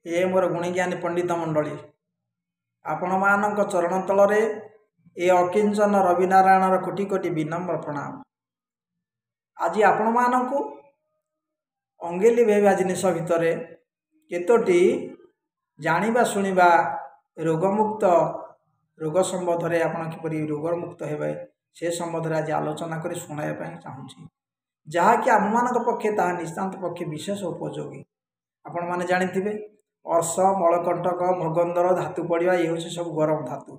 ए मोर गुणीज्ञानी पंडित मंडली आपण मानक चरण तलरे ए अकिंचन रविनारायण कोटि कोटि विनम्र प्रणाम। आज आपण मानक अंगेली भेबा जिनिस भितर केतोटी जानिबा सुनिबा रोगमुक्त रोग संबंध में आपण किपरि रोगमुक्त हेबे से संबंध में आज आलोचना कर शुणाइबा चाहूँगी जहाँकि आम मान पक्षे ताहा नितांत पक्षे विशेष उपयोगी। आपण माने जानिथिबे अर्श मलकंटक भगंदर धातु पड़ा ये हूँ सब गरम धातु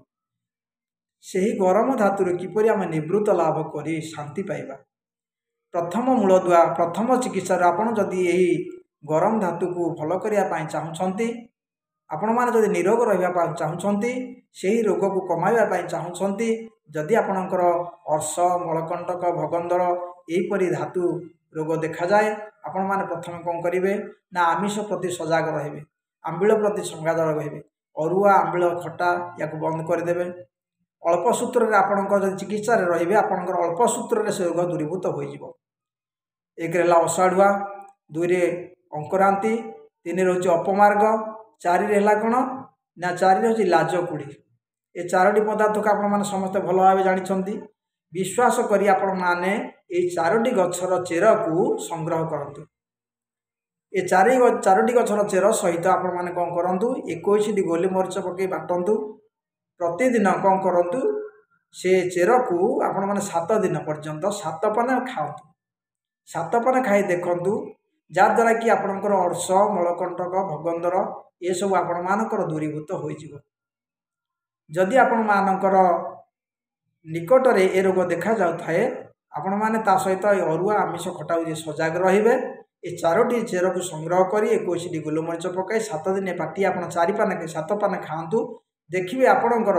से ही गरम धातु किपरि आम निवृत्त लाभ करी शांति पाइबा। प्रथम मूलदुआ प्रथम चिकित्सा आपड़ जदि यही गरम धातु को भल करने चाहूँगी आपण मैंने जदि निरोग रहा चाहूँगी से ही रोग को कमाइबा चाहूँगी जदि आपणकर अर्श मलकंटक भगंदर यहीपरि धातु रोग देखा जाए आपण मैंने प्रथम कौन करेंगे ना आमिष प्रति सजग रहे आंबिल प्रति संगाद रहे अरुआ आंबिल खटा या बंद करदे अल्प सूत्र आपणकर चिकित्सा रे आपणकर अल्प सूत्र से रोग दूरीभूत हो। एक अषाढ़ुआ दुई अंकुरांति तीन रोच अपमार्ग चारि कौन ना चारि हूँ लाजकुड़ी ये चारोटी पदार्थ को आप समस्त भल भाव जानते विश्वास करी आपण माने ये चारोटी गछर चेर को संग्रह करंतु। ये चारोटी गछर चेर सहित आपण माने कौन करंतु 21 गोली मरीच पकई बाटंतु प्रतिदिन कौन करंतु से चेर को आपण माने 7 दिन पर्यंत 7 पाने खातु 7 पाने खाई देखंतु जहाद्वारा कि आपणकर अर्श मलकंटक भगंदर ये सब आपण मानकर दूरीभूत हो। जदि आपण मानकर निकट रे ए रोग देखा जाए आपण माने ता सहित अरुआ आमिष खटा सजग रहिबे ये चारोटी चेर को संग्रह कर 21 गोलमरीच पकाई 7 दिन पाटी आप 4 पाने 7 पाने खातु देखिए आपणकर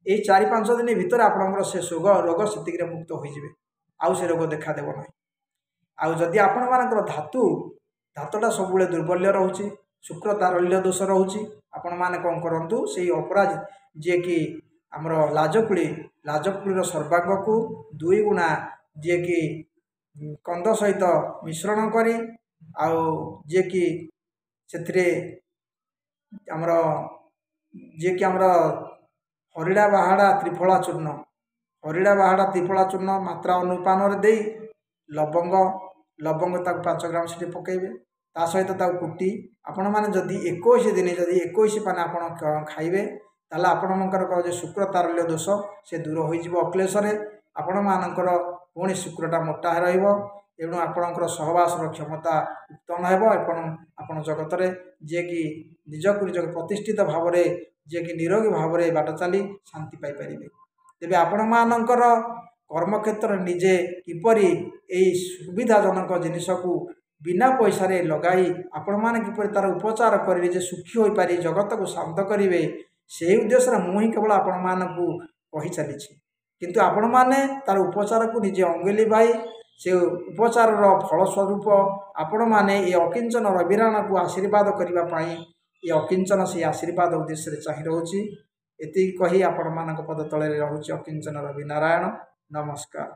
ये 4-5 दिन भितर आपणकर से रोग से मुक्त हो आउ से रोग देखा देव ना। आउ जदि आपण मानकर धातुटा सब दुर्बल्य रोचे शुक्र तारल्य दोष रोचे आपण माने कौन करंतु से अपराध जे कि आमर लाजकुड़ी सर्वांग को 2 गुणा जे कि कंद सहित मिश्रण करी आउ जे कि से आमर जे कि आमर हरिड़ा बाहाड़ा त्रिफला चूर्ण मात्रा अनुपान दे लवंग ताक 5 ग्राम से पकेबे ता सहित कुटी आपण माने जदि 21 दिन जदि 21 पाने आपण खाइबे ताला आपणकर शुक्र तारल्य दोष से दूर हो अक्लेश आपण मानकर पुणी शुक्रटा मोटा रहिबो एणु आपणकर सहवास क्षमता उत्पन्न हेबो आपण जगत रे जे कि निजक निज प्रतिष्ठित भाव में जे कि निरोगी भाव में बाट चली शांति पाई परिबे। तेबे आपण मानकर कर्मक्षेत्र निजे किपरि एई सुविधाजनक जिनिस को बिना पैसा रे लगाई आपण माने किपरि तार उपचार करी जे सुखी होई पारी जगत को शांत करिवे से उद्देश्य मुही केवल आपण मानकू कही चली किंतु आपण माने तार उपचार को निजे अंगेली भाई से उपचार फलस्वरूप आपण माने ये अकिंचन रविनारायण को आशीर्वाद करने ये अकिंचन से आशीर्वाद उद्देश्य चाह रही एति कही आपण मानक पद तले रहुछि अकिंचन रविनारायण। नमस्कार।